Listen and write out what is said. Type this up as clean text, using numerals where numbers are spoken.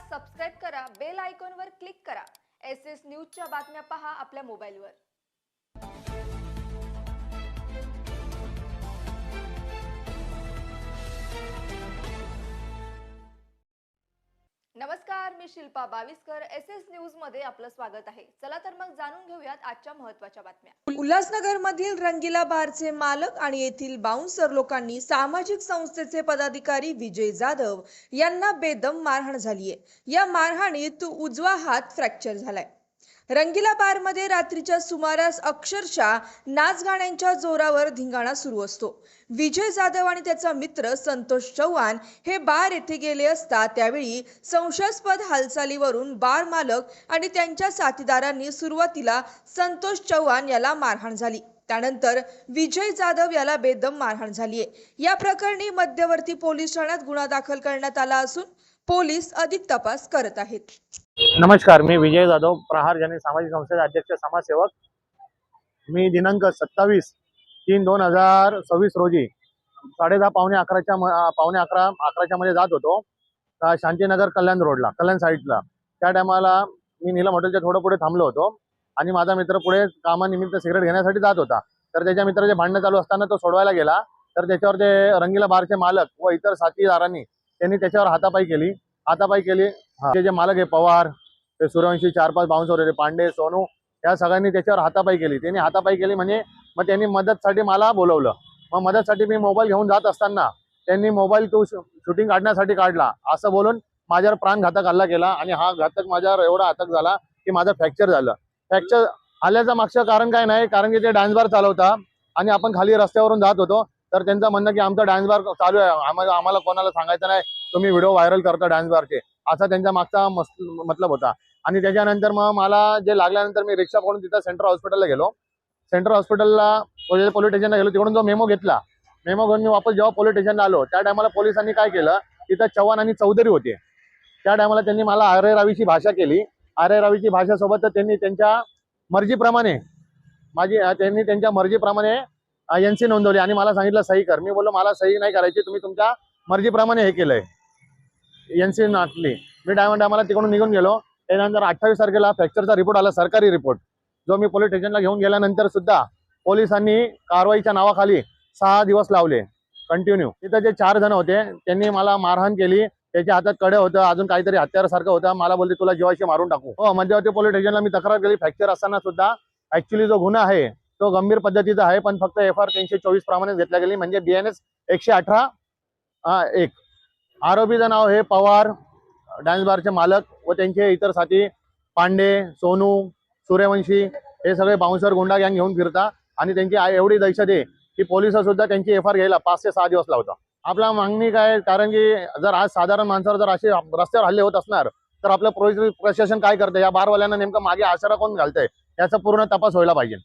Subscribe करा, bell आयकॉनवर click करा। एसएस न्यूजच्या बातम्या पहा आपल्या मोबाईलवर। नमस्कार, मी शिल्पा बाविस्कर। एसएस न्यूज मध्ये आपलं स्वागत आहे। चला तर मग जाणून घेऊयात आजच्या महत्त्वाच्या बातम्या। उल्हासनगर मधील रंगीला बारचे मालक आणि येथील बाउन्सर लोकांनी सामाजिक संस्थेचे पदाधिकारी विजय जाधव यांना बेदम मारहाण झाली आहे। या मारहाणीत उजवा हात फ्रॅक्चर झालाय। रंगीला बार मध्ये रात्रीच्या सुमारास अक्षरशः नाच गाण्यांच्या जोरावर धिंगाणा सुरू असतो। विजय जाधव आणि त्याचा मित्र संतोष चव्हाण हे बार येथे गेले असता त्यावेळी संशयास्पद हालचालीवरून बार मालक आणि त्यांच्या साथीदारांनी सुरुवातीला संतोष चव्हाण याला मारहाण झाली। त्यानंतर विजय जाधव याला बेदम मारहाण झाली आहे। या प्रकरणी मध्यवर्ती पोलीस ठाण्यात गुन्हा दाखल करण्यात आला असून पोलीस अधिक तपास करत आहेत। नमस्कार, मी विजय जाधव, प्रहार जनहित सामाजिक संस्थेचे अध्यक्ष समाजसेवक। मी दिनांक 27/3/2026 रोजी 10:30 पावणे 11च्या मध्ये जात होतो शांतीनगर कल्याण रोडला, कल्याण साईडला। त्या टायमाला मी नीलम हॉटेलच्या थोडं पुढे थांबलो होतो आणि माझा मित्र पुढे कामानिमित्त सिगरेट घेण्यासाठी जात होता। तर त्याच्या मित्राचे भांडण चालू असताना तो सोडवायला गेला, तर त्याच्यावर ते रंगीला बारचे मालक व इतर साथीदारांनी त्यांनी त्याच्यावर हातापाई केली। ते जे मालक आहे पवार, ते सूर्यवंशी, 4-5 बाउन्सर होते, पांडे, सोनू, या सगळ्यांनी त्याच्यावर हातापाई केली। त्यांनी हातापाई केली म्हणजे मग त्यांनी मदतसाठी मला बोलवलं। मग मदतसाठी मी मोबाईल घेऊन जात असताना त्यांनी मोबाईल तो शूटिंग काढण्यासाठी काढला असं बोलून माझ्यावर प्राणघातक हल्ला केला आणि हा घातक माझ्यावर एवढा घातक झाला की माझं फ्रॅक्चर झालं। फ्रॅक्चर आल्याचं मागचं कारण काय नाही, कारण की ते डान्स बार चालवता आणि आपण खाली रस्त्यावरून जात होतो। तर त्यांचं म्हणणं की आमचा डान्स बार चालू आहे, आम्हाला कोणाला सांगायचं नाही, तुम्ही व्हिडिओ व्हायरल करता डान्स बारचे, असा त्यांचा मागचा मतलब होता। आणि त्याच्यानंतर मग मला जे लागल्यानंतर मी रिक्षा पकडून तिथं सेंट्रल हॉस्पिटलला गेलो। सेंट्रल हॉस्पिटलला पोलीस स्टेशनला गेलो, तिकडून जो मेमो घेतला, मेमो घेऊन मी वापस जेव्हा पोलीस स्टेशनला आलो त्या टायमाला पोलिसांनी काय केलं, तिथं चव्हाण आणि चौधरी होते। त्या टायमाला त्यांनी मला आरे रावीची भाषा केली। आरे रावीची भाषेसोबत त्यांनी त्यांच्या मर्जीप्रमाणे एनसी नोंदवली आणि मला सांगितलं सही कर। मी बोललो मला सही नाही करायची, तुम्ही तुमच्या मर्जीप्रमाणे हे केलंय, एनसी नाटली। मी टायमाला तिकडून निघून गेलो। त्यानंतर 28 तारखेला फ्रॅक्चरचा रिपोर्ट आला, सरकारी रिपोर्ट, जो मी पोलीस स्टेशनला घेऊन गेल्यानंतर सुद्धा पोलिसांनी कारवाईच्या नावाखाली 6 दिवस लावले कंटिन्यू। तिथं जे 4 जण होते त्यांनी मला मारहाण केली। त्याच्या हातात कडे होतं, अजून काहीतरी हत्यारासारखं होतं। मला बोलते तुला जीवाशी मारून टाकू। हो, मध्यवर्ती पोलीस स्टेशनला मी तक्रार केली फ्रॅक्चर असताना सुद्धा। ऍक्च्युली जो गुन्हा आहे तो गंभीर पद्धतीचा आहे, पण फक्त FR 324 प्रमाणे घेतला गेली, म्हणजे BNS 118(1). आरोपीचं नाव हे पवार, डान्स बारचे मालक व त्यांचे इतर साथी पांडे, सोनू, सूर्यवंशी, हे सगळे बाउन्सर गुंडा गँग घेऊन फिरता आणि त्यांची एवढी दहशत आहे की पोलिस सुद्धा त्यांची FR घ्यायला 5 ते 6 दिवस लावतात। आपला मागणी काय, कारण की जर आज साधारण माणसावर जर असे रस्त्यावर हल्ले होत असणार तर आपलं प्रशासन काय करतं, या बारवाल्यांना नेमकं मागे आसरा कोण घालतंय, याचा पूर्ण तपास व्हायला पाहिजे।